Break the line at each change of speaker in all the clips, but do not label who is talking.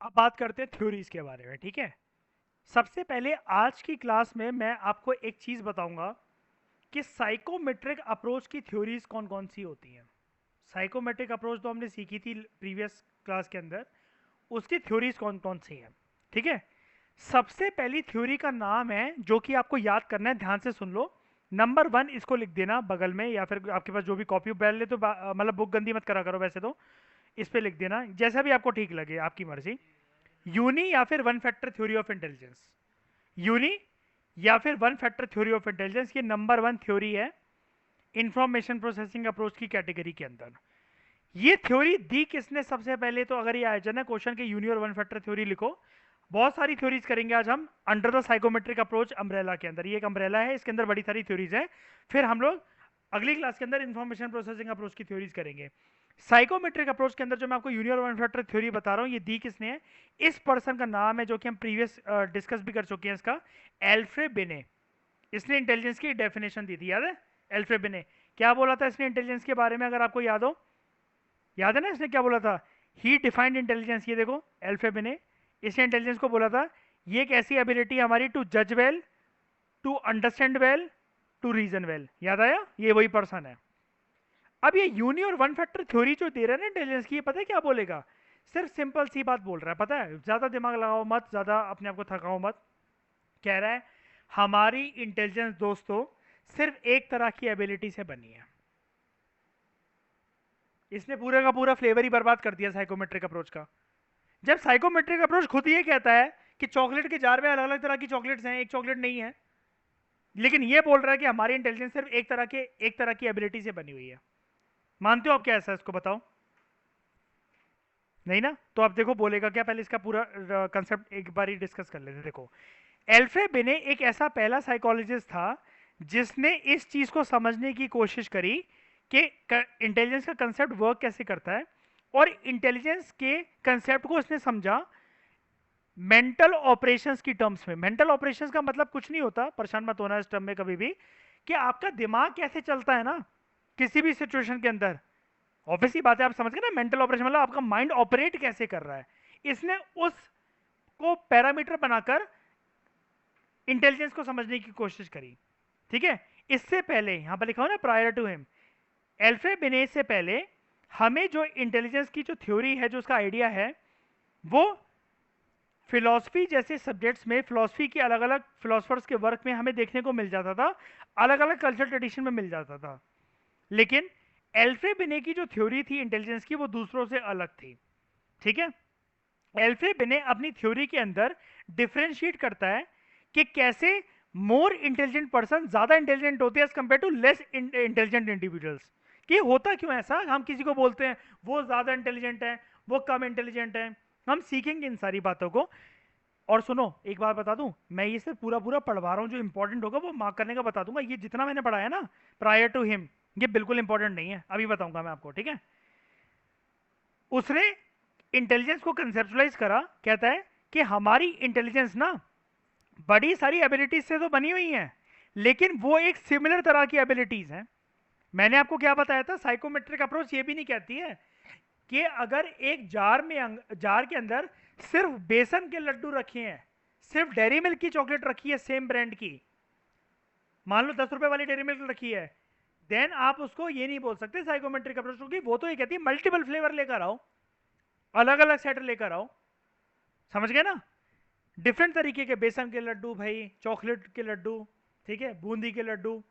अब बात करते हैं थ्योरीज के बारे में। ठीक है, सबसे पहले आज की क्लास में मैं आपको एक चीज़ बताऊंगा कि साइकोमेट्रिक अप्रोच की थ्योरीज कौन कौन सी होती हैं। साइकोमेट्रिक अप्रोच तो हमने सीखी थी प्रीवियस क्लास के अंदर, उसकी थ्योरीज कौन कौन सी हैं। ठीक है, सबसे पहली थ्योरी का नाम है जो कि आपको याद करना है, ध्यान से सुन लो। नंबर 1 इसको लिख देना बगल में, या फिर आपके पास जो भी कॉपी बैल ले तो मतलब बुक गंदी मत करा करो, वैसे तो इस पे लिख देना जैसा भी आपको ठीक लगे, आपकी मर्जी। यूनी या फिर one factor theory of intelligence. Uni या फिर one factor theory of intelligence, ये नंबर 1 थ्योरी है इंफॉर्मेशन प्रोसेसिंग अप्रोच की कैटेगरी के अंदर। ये थ्योरी दी किसने सबसे पहले, तो अगर ये आ जाए ना क्वेश्चन के यूनी और वन फैक्टर थ्योरी लिखो। बहुत सारी थ्योरीज करेंगे आज हम under the psychometric approach umbrella के अंदर। ये एक अम्ब्रेला है, इसके अंदर बड़ी सारी थ्योरीज हैं। फिर हम लोग अगली क्लास के अंदर इंफॉर्मेशन प्रोसेसिंग अप्रोच की थ्योरीज करेंगे। साइकोमेट्रिक अप्रोच के अंदर जो मैं आपको यूनियर वन फैक्टर थ्योरी बता रहा हूँ, ये दी किसने है, इस पर्सन का नाम है जो कि हम प्रीवियस डिस्कस भी कर चुके हैं इसका, एल्फ्रे बिने। इसने इंटेलिजेंस की डेफिनेशन दी थी, याद है? एल्फ्रे बिने क्या बोला था इसने इंटेलिजेंस के बारे में, अगर आपको याद हो? याद है ना इसने क्या बोला था? ही डिफाइंड इंटेलिजेंस, ये देखो एल्फ्रे बिने, इसने इंटेलिजेंस को बोला था ये एक ऐसी एबिलिटी हमारी टू जज well, to understand well, to reason well. याद आया? ये वही पर्सन है। अब ये यूनी और वन फैक्टर थ्योरी जो दे रहा है ना इंटेलिजेंस की, ये पता है क्या बोलेगा? सिर्फ सिंपल सी बात बोल रहा है, पता है? ज्यादा दिमाग लगाओ मत, ज्यादा अपने आप को थकाओ मत। कह रहा है हमारी इंटेलिजेंस दोस्तों सिर्फ एक तरह की एबिलिटी से बनी है। इसने पूरे का पूरा फ्लेवर ही बर्बाद कर दिया साइकोमेट्रिक अप्रोच का। जब साइकोमेट्रिक अप्रोच खुद ये कहता है कि चॉकलेट के जार में अलग अलग तरह की चॉकलेट्स हैं, एक चॉकलेट नहीं है, लेकिन ये बोल रहा है कि हमारी इंटेलिजेंस सिर्फ एक तरह की एबिलिटी से बनी हुई है। मानते हो आप क्या ऐसा? इसको बताओ। नहीं ना? तो आप देखो बोलेगा क्या, पहले इसका पूरा कंसेप्ट एक बार ही डिस्कस कर लेते हैं। देखो, एल्फ्रे बिने एक ऐसा पहला साइकोलॉजिस्ट था जिसने इस चीज को समझने की कोशिश करी कि इंटेलिजेंस का कंसेप्ट वर्क कैसे करता है, और इंटेलिजेंस के कंसेप्ट को उसने समझा मेंटल ऑपरेशंस की टर्म्स में। मेंटल ऑपरेशंस का मतलब कुछ नहीं होता, परेशान मत होना इस टर्म में कभी भी, कि आपका दिमाग कैसे चलता है ना किसी भी सिचुएशन के अंदर। ऑब्वियसली बात है, आप समझ गए ना, मेंटल ऑपरेशन मतलब आपका माइंड ऑपरेट कैसे कर रहा है। इसने उसको पैरामीटर बनाकर इंटेलिजेंस को समझने की कोशिश करी। ठीक है, इससे पहले यहां पर लिखा हो ना प्रायर टू हिम, एल्फ्रेड बिने से पहले हमें जो इंटेलिजेंस की जो थ्योरी है, जो उसका आइडिया है, वो फिलॉसफी जैसे सब्जेक्ट्स में, फिलॉसफी के अलग अलग फिलोसफर्स के वर्क में हमें देखने को मिल जाता था, अलग अलग कल्चर ट्रेडिशन में मिल जाता था। लेकिन एल्फ्रेड बिने की जो थ्योरी थी इंटेलिजेंस की, वो दूसरों से अलग थी। ठीक है, एल्फ्रेड बिने अपनी थ्योरी के अंदर डिफरेंशिएट करता है कि कैसे मोर इंटेलिजेंट पर्सन ज्यादा इंटेलिजेंट होते हैं as compare to less intelligent individuals. कि होता क्यों ऐसा, हम किसी को बोलते हैं वो ज्यादा इंटेलिजेंट है, वो कम इंटेलिजेंट है। हम सीखेंगे इन सारी बातों को। और सुनो, एक बात बता दूं, मैं ये सिर्फ पूरा पूरा पढ़वा रहा हूँ, जो इंपॉर्टेंट होगा वो मार्क करने का बता दूंगा। ये जितना मैंने पढ़ाया ना प्रायर टू हिम, ये बिल्कुल इंपॉर्टेंट नहीं है, अभी बताऊंगा मैं आपको। ठीक है, उसने इंटेलिजेंस को कंसेप्चुलाइज करा, कहता है कि हमारी इंटेलिजेंस ना बड़ी सारी एबिलिटीज से तो बनी हुई है, लेकिन वो एक सिमिलर तरह की एबिलिटीज हैं। मैंने आपको क्या बताया था, साइकोमेट्रिक अप्रोच ये भी नहीं कहती है कि अगर एक जार के अंदर सिर्फ बेसन के लड्डू रखे हैं, सिर्फ डेयरी मिल्क की चॉकलेट रखी है सेम ब्रांड की, मान लो 10 रुपए वाली डेयरी मिल्क रखी है, देन आप उसको ये नहीं बोल सकते साइकोमेट्रिक अप्रोच, क्योंकि वो तो ये कहती है मल्टीपल फ्लेवर लेकर आओ, अलग अलग सेट लेकर आओ। समझ गए ना? डिफरेंट तरीके के बेसन के लड्डू भाई, चॉकलेट के लड्डू, ठीक है, बूंदी के लड्डू,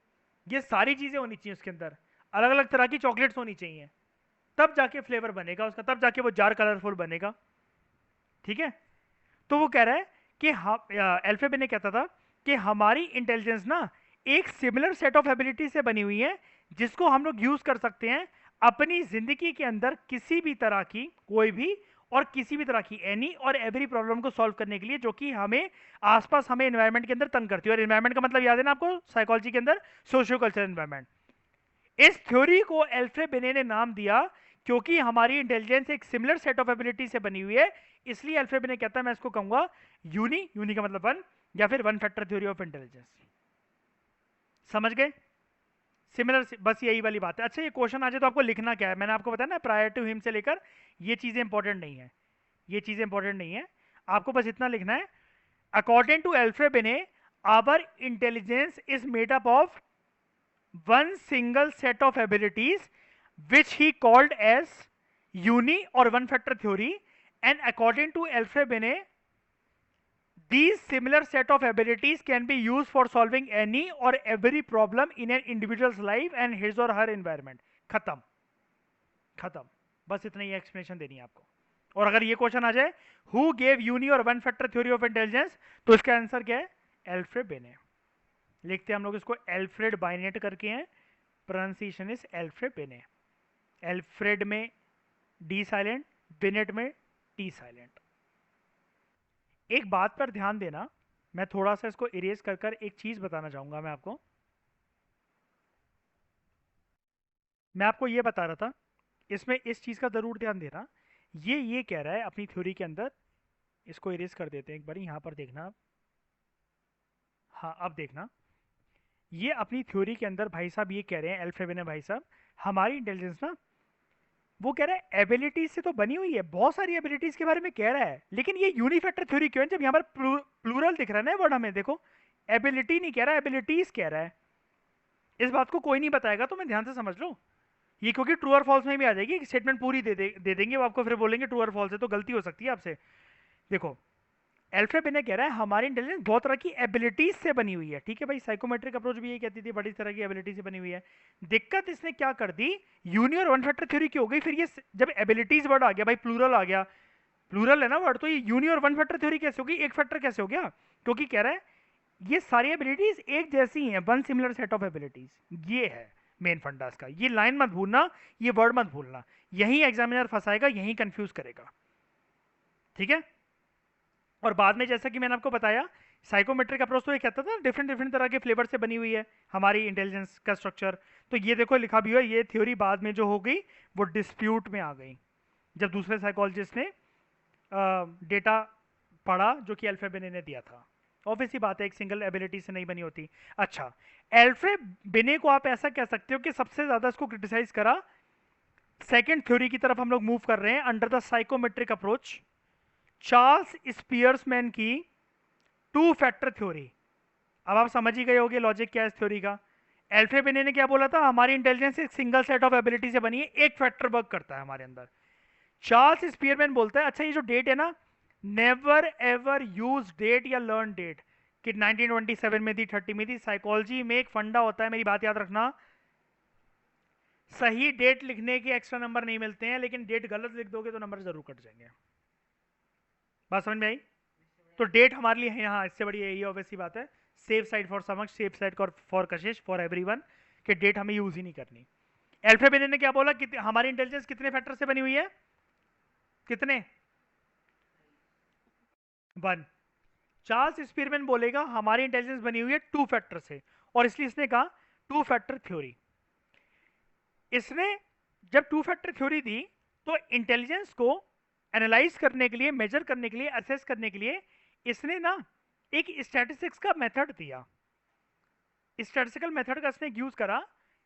ये सारी चीजें होनी चाहिए उसके अंदर, अलग अलग तरह की चॉकलेट्स होनी चाहिए, तब जाके फ्लेवर बनेगा उसका, तब जाके वो जार कलरफुल बनेगा। ठीक है, तो वो कह रहा है कि एल्फेबे ने कहता था कि हमारी इंटेलिजेंस ना एक सिमिलर सेट ऑफ एबिलिटी से बनी हुई है, जिसको हम लोग यूज कर सकते हैं अपनी जिंदगी के अंदर किसी भी तरह की, कोई भी और किसी भी तरह की एनी और एवरी प्रॉब्लम को सॉल्व करने के लिए, जो कि हमें आसपास हमें एनवायरनमेंट के अंदर तंग करती है। और एनवायरनमेंट का मतलब याद है ना आपको साइकोलॉजी के अंदर, सोशियो कल्चरल एनवायरनमेंट। इस थ्योरी को एल्फ्रेड बिने ने नाम दिया क्योंकि हमारी इंटेलिजेंस एक सिमिलर सेट ऑफ एबिलिटी से बनी हुई है, इसलिए एल्फ्रेड बिने कहता है, मैं इसको कहूंगा यूनी, यूनी का मतलब वन, या फिर one factor theory of intelligence. समझ गए? सिमिलर, बस यही वाली बात है। अच्छा, ये क्वेश्चन आ जाए तो आपको लिखना क्या है, मैंने आपको बताया ना प्रायर टू हिम से लेकर ये चीजें इंपॉर्टेंट नहीं है। ये चीज़ इंपॉर्टेंट नहीं है, आपको बस इतना लिखना है, according to Alfred Binet our intelligence is made up of one single set of abilities which he called as uni or one factor theory, and according to Alfred Binet these similar set of abilities can be used for solving any or every problem in an individual's life and his or her environment. खत्म, खत्म, बस इतना ही explanation देनी है आपको। और अगर ये क्वेश्चन आ जाए हु गेव यूनी और one factor theory of intelligence, तो इसका आंसर क्या है? एल्फ्रेड बिने। लिखते हैं हम लोग इसको एल्फ्रेड बाइनेट करके हैं, प्रोनाउंसिएशन इज एल्फ्रेड बिने। एल्फ्रेड में डी साइलेंट, बिनेट में टी साइलेंट। एक बात पर ध्यान देना, मैं थोड़ा सा इसको इरेज कर कर एक चीज बताना चाहूंगा। मैं आपको ये बता रहा था, इसमें इस चीज का जरूर ध्यान देना। ये कह रहा है अपनी थ्योरी के अंदर, इसको इरेज कर देते हैं एक बार, यहां पर देखना आप। हाँ अब देखना, ये अपनी थ्योरी के अंदर भाई साहब ये कह रहे हैं एल्फ्रेड बिने भाई साहब, हमारी इंटेलिजेंस ना, वो कह रहा है एबिलिटीज से तो बनी हुई है, बहुत सारी एबिलिटीज के बारे में कह रहा है, लेकिन ये यूनिफैक्टर थ्योरी क्यों है? जब यहाँ पर प्लूरल दिख रहा है ना वर्ड, हमें देखो एबिलिटी नहीं कह रहा, एबिलिटीज कह रहा है। इस बात को कोई नहीं बताएगा तो मैं ध्यान से समझ लो, ये क्योंकि ट्रू और फॉल्स में भी आ जाएगी, स्टेटमेंट पूरी दे देंगे वो आपको, फिर बोलेंगे ट्रू और फॉल्स है, तो गलती हो सकती है आपसे। देखो एल्फ्रेड बिने कह रहा है हमारी इंटेलिजेंस बहुत तरह की एबिलिटीज से बनी हुई है, ठीक है भाई, साइकोमेट्रिक अप्रोच भी यही कहती थी, बड़ी तरह की एबिलिटी से बनी हुई है। दिक्कत इसने क्या कर दी, यूनि और वन फैक्टर थ्योरी की हो गई, फिर ये जब एबिलिटीज वर्ड आ गया भाई, प्लूरल आ गया, प्लूरल है ना वर्ड, तो ये यूनि और वन फैक्टर थ्योरी कैसे होगी, एक फैक्टर कैसे हो गया? क्योंकि कह रहा है ये सारी एबिलिटीज एक जैसी हैं, one similar set of abilities. ये है मेन फंडा इसका, ये लाइन मत भूलना, ये वर्ड मत भूलना, यही एग्जामिनर फंसाएगा, यही कंफ्यूज करेगा, ठीक है। और बाद में जैसा कि मैंने आपको बताया, साइकोमेट्रिक अप्रोच तो ये कहता था डिफरेंट डिफरेंट तरह के फ्लेवर से बनी हुई है हमारी इंटेलिजेंस का स्ट्रक्चर। तो ये देखो लिखा भी हुआ है, ये थ्योरी बाद में जो हो गई वो डिस्प्यूट में आ गई, जब दूसरे साइकोलॉजिस्ट ने डेटा पढ़ा जो कि एल्फ्रेड बिने ने दिया था। ऑब्वियस ही बात है, एक सिंगल एबिलिटी से नहीं बनी होती। अच्छा, एल्फ्रेड बिने को आप ऐसा कह सकते हो कि सबसे ज्यादा इसको क्रिटिसाइज करा, सेकेंड थ्योरी की तरफ हम लोग मूव कर रहे हैं under the psychometric approach, Charles Spearman की टू फैक्टर थ्योरी। अब आप समझ ही गए होंगे लॉजिक क्या है इस थ्योरी का। एल्फ्रेड बिने ने क्या बोला था, हमारी इंटेलिजेंस एक सिंगल सेट ऑफ एबिलिटी से बनी है, एक फैक्टर वर्क करता है हमारे अंदर। चार्ल्स स्पियरमैन बोलता है, अच्छा ये जो डेट है ना, नेवर एवर यूज डेट या लर्न डेट, कि 1927 में थी, 30 में थी, साइकोलॉजी में एक फंडा होता है, मेरी बात याद रखना, सही डेट लिखने के एक्स्ट्रा नंबर नहीं मिलते हैं, लेकिन डेट गलत लिख दोगे तो नंबर जरूर कट जाएंगे। बात समझ में आई? तो डेट हमारे लिए है यहाँ, इससे बड़ी यही ऑब्वियसली बात है, सेफ साइड फॉर समक्ष, safe side for Kashish, for everyone, कि डेट हमें यूज ही नहीं करनी। एल्फ्रेड बिने ने क्या बोला कि हमारी इंटेलिजेंस कितने फैक्टर से बनी हुई है? कितने? वन। चार्ल्स स्पीरमैन बोलेगा हमारी इंटेलिजेंस बनी हुई है टू फैक्टर से, और इसलिए इसने कहा टू फैक्टर थ्योरी। इसने जब टू फैक्टर थ्योरी दी तो इंटेलिजेंस को एनालाइज करने के लिए, मेजर करने के लिए, असेस करने के लिए इसने ना एक स्टैटिस्टिक्स का मेथड दिया, स्टैटिस्टिकल मेथड का इसने यूज करा,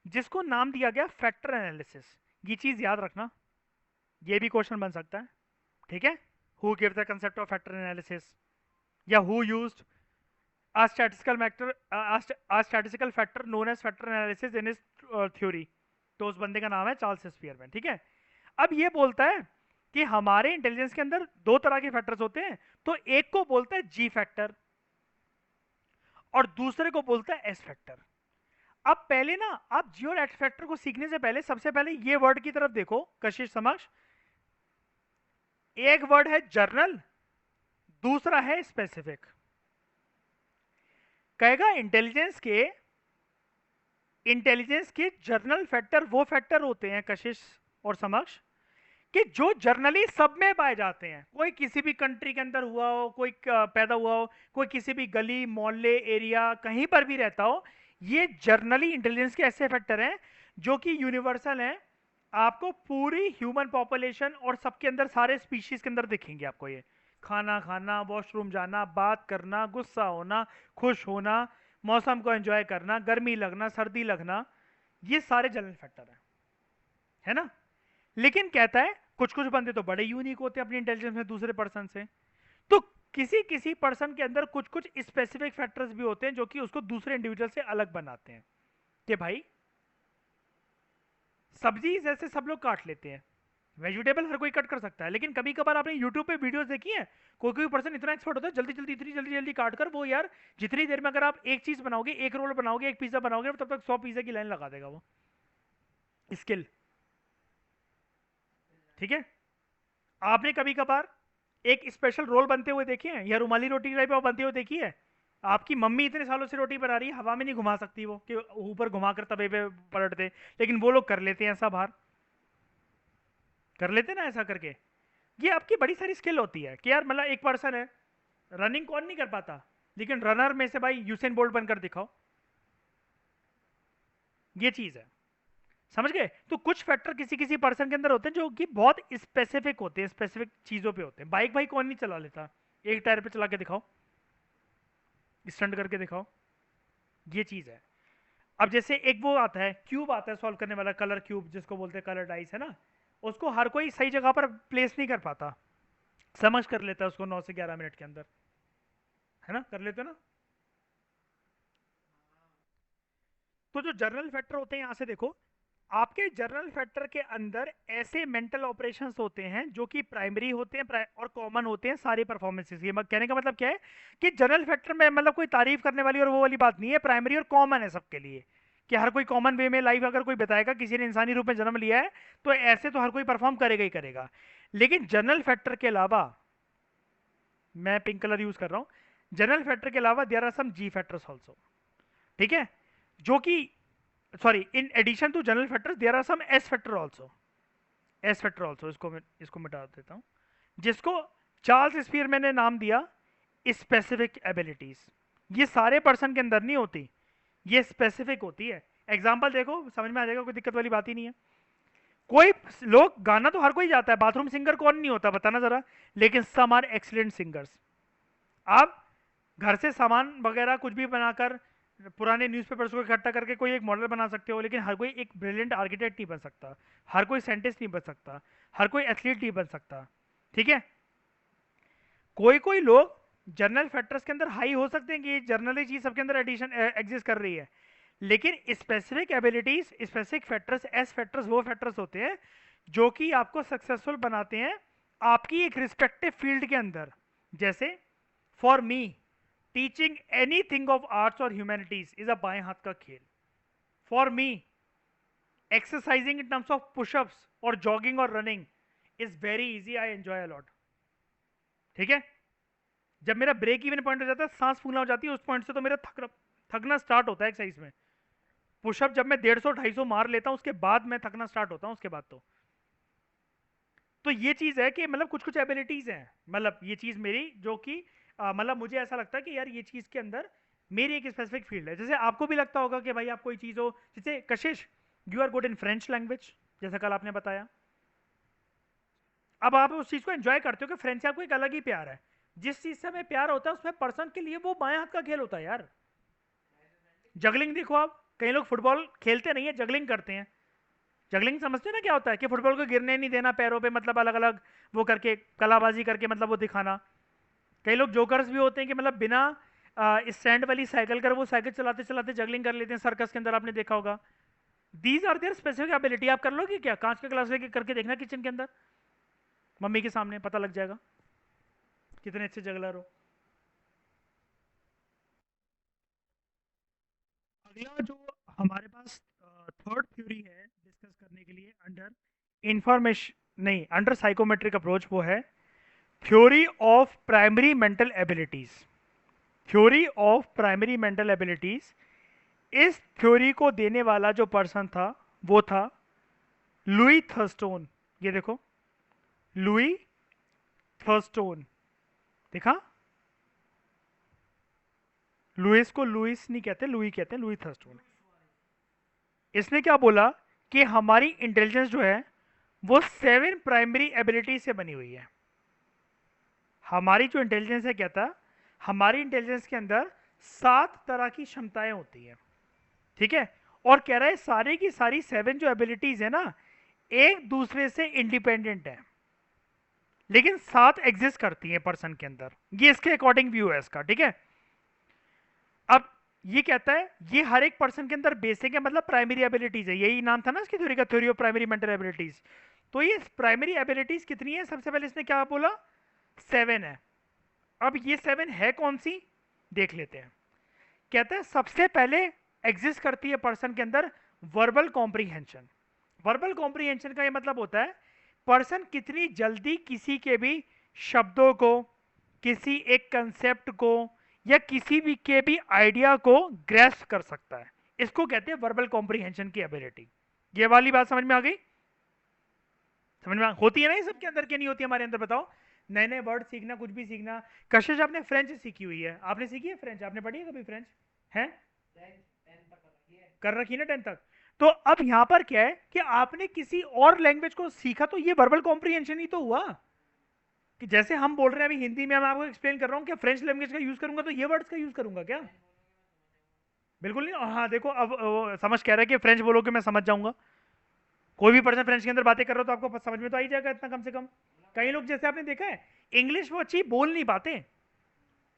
जिसको नाम दिया गया फैक्टर एनालिसिस। ये चीज याद रखना, ये भी क्वेश्चन बन सकता है, ठीक है। Who give the concept of factor analysis, या who used a statistical factor known as factor analysis in his theory, तो उस बंदे का नाम है चार्ल्स स्पियरमैन, ठीक है। अब ये बोलता है कि हमारे इंटेलिजेंस के अंदर दो तरह के फैक्टर्स होते हैं, तो एक को बोलता है जी फैक्टर और दूसरे को बोलता है एस फैक्टर। अब पहले ना आप जी और एस फैक्टर को सीखने से पहले सबसे पहले ये वर्ड की तरफ देखो कशिश समक्ष, एक वर्ड है जर्नल, दूसरा है स्पेसिफिक। कहेगा इंटेलिजेंस के जर्नल फैक्टर वो फैक्टर होते हैं कशिश और समक्ष, कि जो जर्नली सब में पाए जाते हैं, कोई किसी भी कंट्री के अंदर हुआ हो, कोई पैदा हुआ हो, कोई किसी भी गली मोहल्ले एरिया कहीं पर भी रहता हो, ये जर्नली इंटेलिजेंस के ऐसे फैक्टर हैं जो कि यूनिवर्सल हैं, आपको पूरी ह्यूमन पॉपुलेशन और सबके अंदर, सारे स्पीशीज के अंदर दिखेंगे आपको। ये खाना खाना, वॉशरूम जाना, बात करना, गुस्सा होना, खुश होना, मौसम को एंजॉय करना, गर्मी लगना, सर्दी लगना, ये सारे जनरल फैक्टर है ना। लेकिन कहता है कुछ कुछ बंदे तो बड़े यूनिक होते हैं अपनी इंटेलिजेंस में दूसरे पर्सन से। तो किसी किसी पर्सन के अंदर कुछ कुछ स्पेसिफिक फैक्टर्स भी होते हैं जो कि उसको दूसरे इंडिविजुअल से अलग बनाते हैं। कि भाई सब्जी जैसे सब लोग काट लेते हैं, वेजिटेबल हर कोई कट कर सकता है, लेकिन कभी कभार आपने यूट्यूब पे वीडियोस देखी है, कोई कोई पर्सन इतना एक्सपर्ट होता है जल्दी जल्दी इतनी जल्दी जल्दी काट कर वो यार जितनी देर में अगर आप एक चीज बनाओगे, एक रोल बनाओगे, एक पिज्जा बनाओगे, तब तक 100 पिज्जा की लाइन लगा देगा वो। स्किल। ठीक है। आपने कभी कभार एक स्पेशल रोल बनते हुए देखे हैं, या रुमाली रोटी टाइप आप बनते हुए देखी है? आपकी मम्मी इतने सालों से रोटी बना रही है, हवा में नहीं घुमा सकती वो कि ऊपर घुमा कर तवे पे पलट दे, लेकिन वो लोग कर लेते हैं ऐसा, बाहर कर लेते हैं ना ऐसा करके। ये आपकी बड़ी सारी स्किल होती है कि यार मतलब एक पर्सन है, रनिंग कौन नहीं कर पाता, लेकिन रनर में से भाई यूसेन बोल्ट बनकर दिखाओ। ये चीज है, समझ गए? तो कुछ फैक्टर किसी किसी पर्सन के अंदर होते हैं जो कि बहुत स्पेसिफिक होते हैं, स्पेसिफिक चीजों पे होते हैं। बाइक भाई कौन नहीं चला लेता, एक टायर पे चला के दिखाओ, स्टंट करके दिखाओ। ये चीज है। अब जैसे एक वो आता है क्यूब, आता है सॉल्व करने वाला, कलर क्यूब जिसको बोलते हैं, कलर डाइस है ना, उसको हर कोई सही जगह पर प्लेस नहीं कर पाता, समझ कर लेता है उसको 9 से 11 मिनट के अंदर, है ना, कर लेते हो ना। तो जो जर्नल फैक्टर होते हैं, यहां से देखो, आपके जर्नल फैक्टर के अंदर ऐसे मेंटल ऑपरेशंस होते हैं जो कि प्राइमरी होते हैं और कॉमन होते हैं सारे परफॉर्मेंसेस। ये कहने का मतलब क्या है कि जर्नल फैक्टर में मतलब कोई तारीफ करने वाली और वो वाली बात नहीं है, प्राइमरी और कॉमन है सबके लिए, कि हर कोई कॉमन वे में लाइफ अगर कोई बताएगा, किसी ने इंसानी रूप में जन्म लिया है तो ऐसे तो हर कोई परफॉर्म करेगा ही करेगा। लेकिन जर्नल फैक्टर के अलावा, मैं पिंक कलर यूज कर रहा हूं, जनरल फैक्टर के अलावा there are some G factors also. ठीक है, जो कि sorry, in addition to general factors there are some S factor also. S factor also, इसको मिटा देता हूं, जिसको चार्ल्स स्पीरमैन ने नाम दिया स्पेसिफिक एबिलिटीज। ये सारे पर्सन के अंदर नहीं होती, ये स्पेसिफिक होती है। एग्जांपल देखो, समझ में आ जाएगा, कोई दिक्कत वाली बात ही नहीं है। कोई लोग, गाना तो हर कोई जाता है, बाथरूम सिंगर कौन नहीं होता बताना जरा, लेकिन सम आर एक्सीलेंट सिंगर्स। आप घर से सामान वगैरह कुछ भी बनाकर, पुराने न्यूज़पेपर्स को इकट्ठा करके कोई एक मॉडल बना सकते हो, लेकिन हर कोई एक ब्रिलियंट आर्किटेक्ट नहीं बन सकता, हर कोई साइंटिस्ट नहीं बन सकता, हर कोई एथलीट नहीं बन सकता। ठीक है, कोई कोई लोग जर्नल फैक्टर्स के अंदर हाई हो सकते हैं कि जर्नली चीज सबके अंदर एडिशन एग्जिस्ट कर रही है, लेकिन specific abilities, specific factors, S factors वो फैक्टर्स होते हैं जो कि आपको सक्सेसफुल बनाते हैं आपकी एक रिस्पेक्टिव फील्ड के अंदर। जैसे for me, teaching anything of arts और ह्यूमैनिटीज इज अ बाएं हाथ का खेल। For me, exercising in terms of pushups और जॉगिंग और running is very easy, I enjoy a lot. ठीक है, जब मेरा ब्रेक इवन पॉइंट हो जाता है, सांस फूलना हो जाती है, उस पॉइंट से तो मेरा थकना स्टार्ट होता है एक्सरसाइज में। पुशअप जब मैं 150-250 मार लेता हूं, उसके बाद मैं थकना स्टार्ट होता हूं, उसके बाद तो ये चीज है कि मतलब कुछ कुछ एबिलिटीज हैं, मतलब ये चीज मेरी जो कि मतलब मुझे ऐसा लगता है कि यार ये चीज के अंदर मेरी एक स्पेसिफिक फील्ड है। जैसे आपको भी लगता होगा कि भाई आप कोई चीज हो, जैसे Kashish, you are good in French language, जैसा कल आपने बताया। अब आप उस चीज को एंजॉय करते हो कि फ्रेंच से आपको एक अलग ही प्यार है। जिस चीज से हमें प्यार होता है उसमें पर्सन के लिए वो बाएं हाथ का खेल होता है यार। जगलिंग देखो आप, कई लोग फुटबॉल खेलते नहीं है, जगलिंग करते हैं। जगलिंग समझते हैं ना क्या होता है, कि फुटबॉल को गिरने नहीं देना पैरों पे, मतलब अलग अलग वो करके कलाबाजी करके, मतलब वो दिखाना। कई लोग जोकर्स भी होते हैं कि मतलब बिना स्टैंड वाली साइकिल कर वो साइकिल चलाते चलाते जगलिंग कर लेते हैं, सर्कस के अंदर आपने देखा होगा। These are their specific ability. आप कर लोगे क्या? कांच का ग्लास लेके करके देखना किचन के अंदर, मम्मी के सामने, पता लग जाएगा कितने अच्छे जगलर हो। अगला जो हमारे पास थर्ड थ्योरी है डिस्कस करने के लिए, अंडर इंफॉर्मेशन नहीं, अंडर साइकोमेट्रिक अप्रोच, वो है theory of primary mental abilities. Theory of primary mental abilities, इस थ्योरी को देने वाला जो पर्सन था वो था लुई थर्स्टोन। ये देखो, लुई थर्स्टोन, देखा? लुइस को लुइस नहीं कहते, लुई कहते हैं, लुई थर्स्टोन। इसने क्या बोला कि हमारी इंटेलिजेंस जो है वो 7 प्राइमरी एबिलिटी से बनी हुई है। हमारी जो इंटेलिजेंस है, क्या था, हमारी इंटेलिजेंस के अंदर 7 तरह की क्षमताएं होती हैं। ठीक है, और कह रहा है सारी की सारी 7 जो एबिलिटीज है ना, एक दूसरे से इंडिपेंडेंट है। लेकिन 7 एग्जिस्ट करती हैं पर्सन के अंदर। ये इसके अकॉर्डिंग व्यू है इसका, ठीक है। अब ये कहता है ये हर एक पर्सन के अंदर बेसिक है, मतलब प्राइमरी एबिलिटीज है, यही नाम था ना इसकी थ्योरी का, theory of primary mental abilities. तो ये प्राइमरी एबिलिटीज कितनी है, सबसे पहले इसने क्या बोला, 7 है। अब ये 7 है कौन सी, देख लेते हैं। कहता है सबसे पहले एग्जिस्ट करती है पर्सन के अंदर वर्बल कॉम्प्रीहेंशन। वर्बल कॉम्प्रीहेंशन का ये मतलब होता है पर्सन कितनी जल्दी किसी के भी शब्दों को, किसी एक कंसेप्ट को, या किसी भी के भी आइडिया को ग्रेस्प कर सकता है। इसको कहते हैं वर्बल कॉम्प्रीहेंशन की एबिलिटी। ये वाली बात समझ में आ गई, समझ में होती है ना ये सबके अंदर, क्या नहीं होती हमारे अंदर, बताओ। नए नए वर्ड सीखना, कुछ भी सीखना। कशिश आपने फ्रेंच सीखी हुई है, आपने सीखी है फ्रेंच, आपने पढ़ी है कभी फ्रेंच, है कर रखी है ना 10 तक। तो अब यहां पर क्या है कि आपने किसी और लैंग्वेज को सीखा, तो ये वर्बल कॉम्प्रीहेंशन ही तो हुआ। कि जैसे हम बोल रहे हैं अभी हिंदी में, मैं आपको एक्सप्लेन कर रहा हूं कि फ्रेंच लैंग्वेज का यूज करूंगा तो ये वर्ड्स का यूज करूंगा क्या, बिल्कुल नहीं। हाँ देखो, अब समझ कह रहा है कि फ्रेंच बोलोगे मैं समझ जाऊंगा। कोई भी पर्सन फ्रेंच के अंदर बातें कर रहा हो तो आपको समझ में तो आ ही जाएगा इतना, कम से कम। कई लोग जैसे आपने देखा है इंग्लिश वो अच्छी बोल नहीं पाते,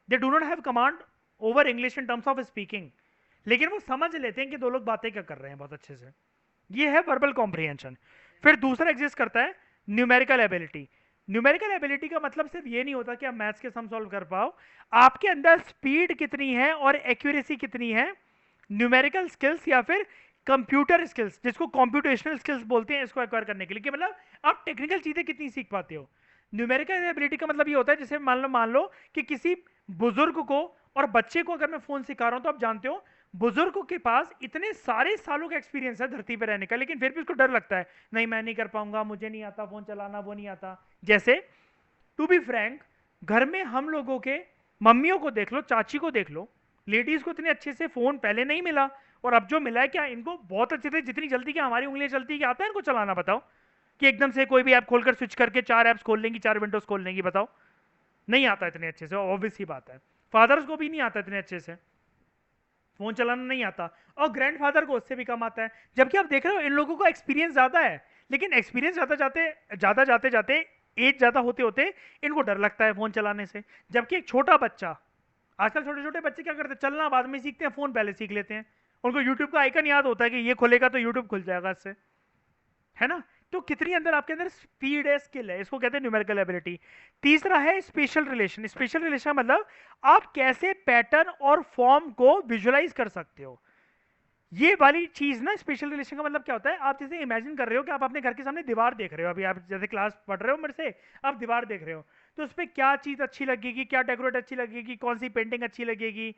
they do not have command over English in terms of speaking, लेकिन वो समझ लेते हैं कि दो लोग बातें क्या कर रहे हैं बहुत अच्छे से। ये है वर्बल कॉम्प्रिहेंशन। फिर दूसरा एग्जिस्ट करता है न्यूमेरिकल एबिलिटी। न्यूमेरिकल एबिलिटी का मतलब सिर्फ ये नहीं होता कि आप मैथ्स के सम सॉल्व कर पाओ, आपके अंदर स्पीड कितनी है और एक्यूरेसी कितनी है, न्यूमेरिकल स्किल्स या फिर कंप्यूटर स्किल्स, जिसको कंप्यूटेशनल स्किल्स बोलते हैं, इसको एक्वायर करने के लिए, कि मतलब आप टेक्निकल चीजें कितनी सीख पाते हो। न्यूमेरिकल एबिलिटी का मतलब ये होता है जैसे मान लो कि किसी बुजुर्ग को और बच्चे को अगर मैं फोन सिखा रहा हूं, तो आप जानते हो बुजुर्ग के पास इतने सारे सालों का एक्सपीरियंस है धरती पर रहने का, लेकिन फिर भी उसको डर लगता है, नहीं मैं नहीं कर पाऊंगा, मुझे नहीं आता फोन चलाना, वो नहीं आता। जैसे टू बी फ्रैंक, घर में हम लोगों के मम्मियों को देख लो, चाची को देख लो, लेडीज को इतने अच्छे से फोन पहले नहीं मिला, और अब जो मिला है क्या इनको बहुत अच्छे से, जितनी जल्दी क्या हमारी उंगलियां चलती है, क्या आता है इनको चलाना, बताओ। कि एकदम से कोई भी ऐप खोलकर स्विच करके 4 ऐप्स खोल लेंगी, 4 विंडोज खोल लेंगी, बताओ। नहीं आता इतने अच्छे से, ऑब्वियस ही बात है। फादर्स को भी नहीं आता इतने अच्छे से फोन चलाना, नहीं आता। और ग्रैंडफादर को उससे भी कम आता है। जबकि आप देख रहे हो इन लोगों का एक्सपीरियंस ज्यादा है, लेकिन एक्सपीरियंस ज्यादा जाते जाते, एज ज्यादा होते होते इनको डर लगता है फोन चलाने से। जबकि एक छोटा बच्चा, आजकल छोटे छोटे बच्चे क्या करते हैं, चलना बाद में सीखते हैं, फोन पहले सीख लेते हैं। उनको यूट्यूब का आइकन याद होता है कि ये खोलेगा तो यूट्यूब खुल जाएगा इससे, है ना। तो कितनी अंदर आपके अंदर स्पीड है, स्किल है, इसको कहते हैं न्यूमेरिकल एबिलिटी। तीसरा है स्पेशल रिलेशन। स्पेशल रिलेशन मतलब आप कैसे पैटर्न और फॉर्म को विजुअलाइज कर सकते हो। ये वाली चीज ना, स्पेशल रिलेशन का मतलब क्या होता है, आप जैसे इमेजिन कर रहे हो कि आप अपने घर के सामने दीवार देख रहे हो, अभी आप जैसे क्लास पढ़ रहे हो मेरे से, आप दीवार देख रहे हो, तो उस पर क्या चीज अच्छी लगेगी, क्या डेकोरेट अच्छी लगेगी, कौन सी पेंटिंग अच्छी लगेगी।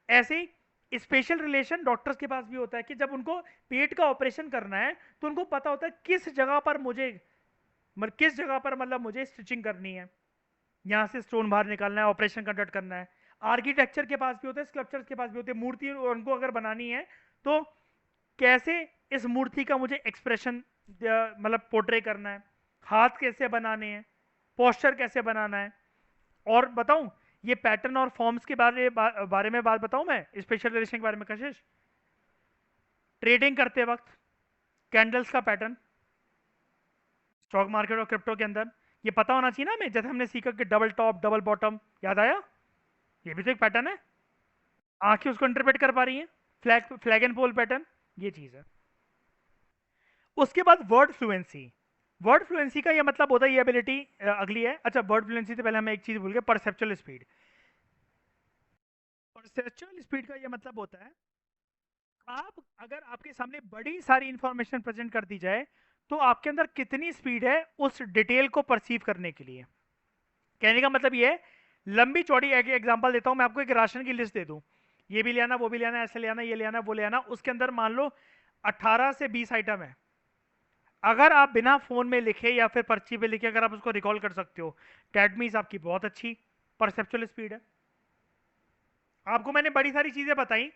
ऐसे ही स्पेशल रिलेशन डॉक्टर्स के पास भी होता है कि जब उनको पेट का ऑपरेशन करना है, तो उनको पता होता है किस जगह पर मुझे, मतलब किस जगह पर, मतलब मुझे स्टिचिंग करनी है, यहाँ से स्टोन बाहर निकालना है, ऑपरेशन कंडक्ट करना है। आर्किटेक्चर के पास भी होते हैं, स्कल्पचर्स के पास भी होते हैं, मूर्ति उनको अगर बनानी है तो कैसे इस मूर्ति का मुझे एक्सप्रेशन मतलब पोर्ट्रे करना है, हाथ कैसे बनाने हैं, पोस्चर कैसे बनाना है। और बताऊं, ये पैटर्न और फॉर्म्स के बारे में बात बताऊं मैं, स्पेशल रिलेशन के बारे में कशिश। ट्रेडिंग करते वक्त कैंडल्स का पैटर्न, स्टॉक मार्केट और क्रिप्टो के अंदर ये पता होना चाहिए ना हमें, जैसे हमने सीखा कि डबल टॉप डबल बॉटम, याद आया, ये भी तो एक पैटर्न है। आंखें उसको इंटरप्रेट कर पा रही हैं, flag flag and pole pattern, ये चीज है। उसके बाद वर्ड फ्लुएंसी। वर्ड फ्लुएंसी का ये मतलब होता है, ये एबिलिटी अगली है। अच्छा, वर्ड फ्लुएंसी से पहले हमें एक चीज भूल गए, परसेप्चुअल स्पीड। परसेप्चुअल स्पीड का ये मतलब होता है, आप अगर आपके सामने बड़ी सारी इंफॉर्मेशन प्रेजेंट कर दी जाए, तो आपके अंदर कितनी स्पीड है उस डिटेल को परसीव करने के लिए। कहने का मतलब ये है, लंबी चौड़ी, एक एग्जांपल देता हूं मैं आपको, एक राशन की लिस्ट दे दूं, ये भी ले आना, वो भी ले आना, ऐसे ले आना, ये ले आना, वो ले आना, उसके अंदर मान लो 18 से 20 आइटम है। अगर आप बिना फोन में लिखे या फिर पर्ची पे लिखे अगर आप उसको रिकॉल कर सकते हो, दैट मीन्स आपकी बहुत अच्छी परसेप्चुअल स्पीड है। आपको मैंने बड़ी सारी चीजें बताई,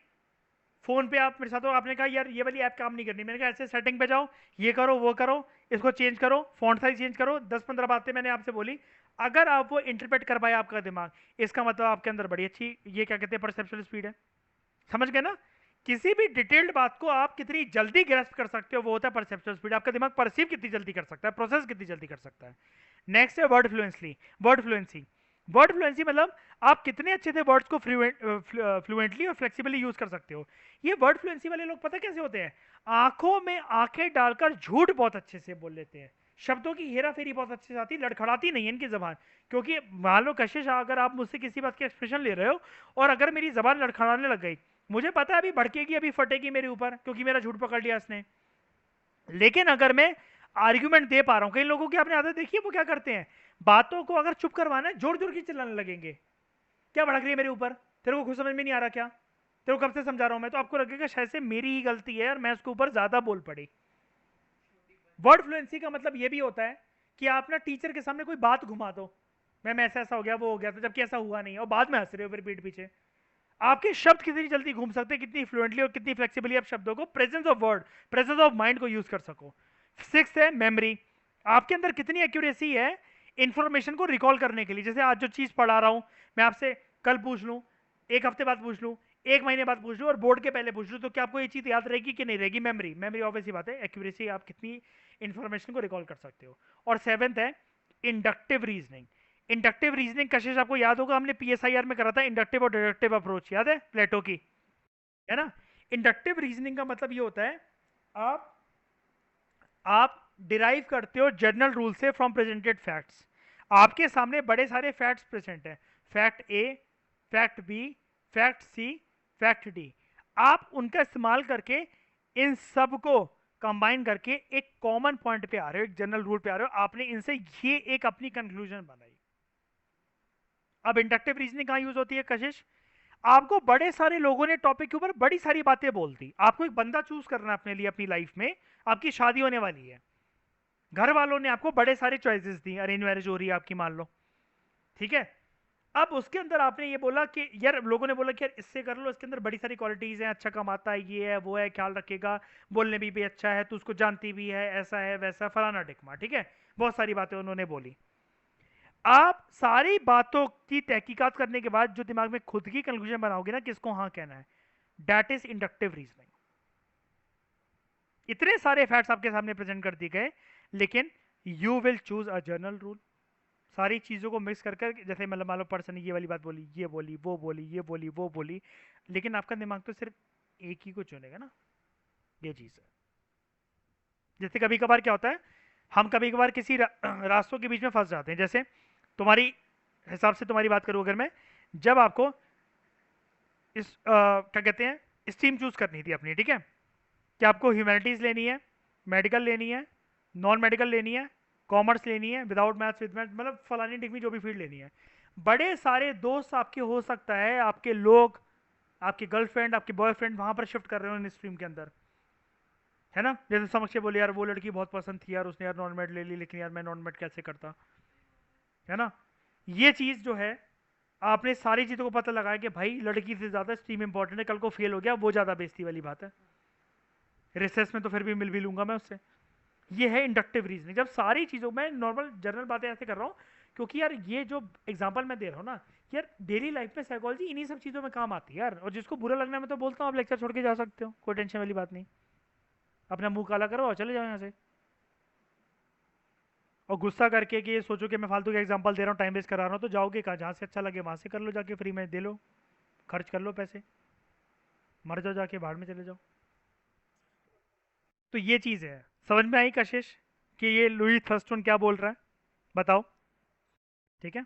फोन पे आप मेरे साथ हो, आपने कहा यार ये वाली ऐप काम नहीं करनी, मैंने कहा ऐसे सेटिंग पे जाओ, ये करो वो करो, इसको चेंज करो, फॉन्ट साइज चेंज करो, 10-15 बातें मैंने आपसे बोली। अगर आप वो इंटरप्रेट कर पाए आपका दिमाग, इसका मतलब आपके अंदर बड़ी अच्छी, ये क्या कहते हैं, परसेप्चुअल स्पीड है। समझ गए ना। किसी भी डिटेल्ड बात को आप कितनी जल्दी ग्रैस्प कर सकते हो वो होता है परसेप्चुअल स्पीड। आपका दिमाग परसीव कितनी जल्दी कर सकता है, प्रोसेस कितनी जल्दी कर सकता है। नेक्स्ट है word fluency. Word fluency word fluency मतलब आप कितने अच्छे से वर्ड्स को फ्लुएंटली और फ्लेक्सिबली यूज कर सकते हो। ये वर्ड फ्लुएंसी वाले लोग पता कैसे होते हैं, आंखों में आंखें डालकर झूठ बहुत अच्छे से बोल लेते हैं, शब्दों की हेरा फेरी बहुत अच्छे से आती, लड़खड़ाती नहीं है इनकी जबान। क्योंकि मान लो कशिश, अगर आप मुझसे किसी बात के एक्सप्रेशन ले रहे हो और अगर मेरी जबान लड़खड़ाने लग गई, मुझे पता है अभी भड़केगी, अभी फटेगी मेरे ऊपर, क्योंकि मेरा झूठ पकड़ लिया इसने। लेकिन अगर मैं आर्ग्यूमेंट दे पा रहा हूं, कई लोगों की आपने आदत देखी है, वो क्या करते हैं, बातों को अगर चुप करवाना है जोर जोर की चिल्लाने लगेंगे, क्या भड़क रही है मेरे ऊपर, तेरे को कुछ समझ में नहीं आ रहा क्या, तेरे को कब से समझा रहा हूं मैं, तो आपको लगेगा शायद से मेरी ही गलती है और मैं उसके ऊपर ज्यादा बोल पड़ी। वर्ड फ्लुएंसी का मतलब ये भी होता है कि आप ना टीचर के सामने कोई बात घुमा दो, मैम ऐसा ऐसा हो गया, वो हो गया, तो जबकि ऐसा हुआ नहीं है, और बाद में हंस रहे हो फिर पीठ पीछे। आपके शब्द कितनी जल्दी घूम सकते हैं, कितनी फ्लुएंटली और कितनी फ्लेक्सिबली आप शब्दों को, presence of word, presence of mind को यूज कर सको। सिक्स है मेमोरी। आपके अंदर कितनी एक्यूरेसी है इंफॉर्मेशन को रिकॉल करने के लिए। जैसे आज जो चीज पढ़ा रहा हूं मैं आपसे, कल पूछ लूं, एक हफ्ते बाद पूछ लूं, एक महीने बाद पूछ लूं और बोर्ड के पहले पूछ लूं, तो क्या आपको ये चीज याद रहेगी कि नहीं रहेगी। मेमोरी, मेमोरी ऑब्वियस ही बात है, एक्यूरेसी आप कितनी इंफॉर्मेशन को रिकॉल कर सकते हो। और सेवेंथ है इंडक्टिव रीजनिंग। इंडक्टिव रीजनिंग कशिश आपको याद होगा, हमने पीएसआईआर में करा था इंडक्टिव और डिडक्टिव अप्रोच, याद है प्लेटो की, है ना। इंडक्टिव रीजनिंग का मतलब ये होता है, आप आप डिराइव करते हो जनरल रूल से फ्रॉम प्रेजेंटेड फैक्ट्स। आपके सामने बड़े सारे फैक्ट्स प्रेजेंट हैं, fact A, fact B, fact C, fact D. आप उनका इस्तेमाल करके इन सब को कंबाइन करके एक कॉमन पॉइंट पे आ रहे हो, एक जनरल रूल पे आ रहे हो, आपने इनसे ये एक अपनी कंक्लूजन बनाई। अब इंडक्टिव रीजनिंग कहां यूज होती है कशिश, आपको बड़े सारे लोगों ने टॉपिक के ऊपर बड़ी सारी बातें बोल दी, आपको एक बंदा चूज करना है अपने लिए अपनी लाइफ में, आपकी शादी होने वाली है, घर वालों ने आपको बड़े सारे चॉइसेस दी, अरेंज मैरिज हो रही है आपकी मान लो, ठीक है। अब उसके अंदर आपने ये बोला कि यार, लोगों ने बोला कि यार इससे कर लो, इसके अंदर बड़ी सारी क्वालिटीज हैं, अच्छा कमाता है, ये है वो है, ख्याल रखेगा, बोलने भी अच्छा है, तू उसको जानती भी है, ऐसा है वैसा फलाना टिकमा, ठीक है। बहुत सारी बातें उन्होंने बोली। आप सारी बातों की तहकीकात करने के बाद जो दिमाग में खुद की कंक्लूजन बनाओगे ना, किसको हाँ कहना है, दैट इज इंडक्टिव रीजनिंग। इतने सारे फैक्ट्स आपके सामने प्रेजेंट कर दिए गए, लेकिन you will choose a general rule. सारी चीजों को मिक्स कर कर, जैसे मतलब मान लो पर्सन ने ये वाली बात बोली, ये बोली, वो बोली, ये बोली, वो बोली, लेकिन आपका दिमाग तो सिर्फ एक ही को चुनेगा ना, ये चीज है। जैसे कभी कभार क्या होता है, हम कभी कभार किसी रास्तों के बीच में फंस जाते हैं। जैसे तुम्हारी हिसाब से तुम्हारी बात करूं अगर मैं, जब आपको इस क्या कहते हैं, स्ट्रीम चूज करनी थी अपनी, ठीक है, कि आपको ह्यूमैनिटीज लेनी है, मेडिकल लेनी है, नॉन मेडिकल लेनी है, कॉमर्स लेनी है, विदाउट मैथ्स, विद मैथ्स, मतलब फलानी डिग्री जो भी फील्ड लेनी है। बड़े सारे दोस्त आपके हो सकता है, आपके लोग, आपकी गर्लफ्रेंड, आपके बॉयफ्रेंड वहां पर शिफ्ट कर रहे हो इन स्ट्रीम के अंदर, है ना। जैसे समझ के बोले यार वो लड़की बहुत पसंद थी यार, उसने यार नॉन मेड ले ली, लेकिन यार मैं नॉन मेड कैसे करता, है ना। ये चीज जो है, आपने सारी चीजों को पता लगाया कि भाई लड़की से ज्यादा स्ट्रीम इंपॉर्टेंट है, कल को फेल हो गया वो ज्यादा बेइज्जती वाली बात है, रिसेस में तो फिर भी मिल भी लूंगा मैं उससे। ये है इंडक्टिव रीजनिंग। जब सारी चीज़ों, मैं नॉर्मल जनरल बातें ऐसे कर रहा हूँ क्योंकि यार ये जो एग्जांपल मैं दे रहा हूँ ना, यार डेली लाइफ में साइकोलॉजी इन्हीं सब चीज़ों में काम आती है यार। और जिसको बुरा लगना है मैं तो बोलता हूँ आप लेक्चर छोड़ के जा सकते हो, कोई टेंशन वाली बात नहीं, अपना मुंह काला करो और चले जाओ यहाँ से। और गुस्सा करके कि ये सोचो कि मैं फालतू के एग्जाम्पल दे रहा हूँ, टाइम वेस्ट करा रहा हूँ, तो जाओगे कहाँ, जहाँ से अच्छा लगे वहाँ से कर लो, जाके फ्री में दे लो, खर्च कर लो पैसे, मर जाओ जाके, बाहर में चले जाओ। तो ये चीज़ है, समझ में आई कशिश कि ये लुई थर्स्टन क्या बोल रहा है, बताओ, ठीक है।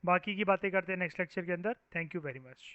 बाकी की बातें करते हैं नेक्स्ट लेक्चर के अंदर। Thank you very much.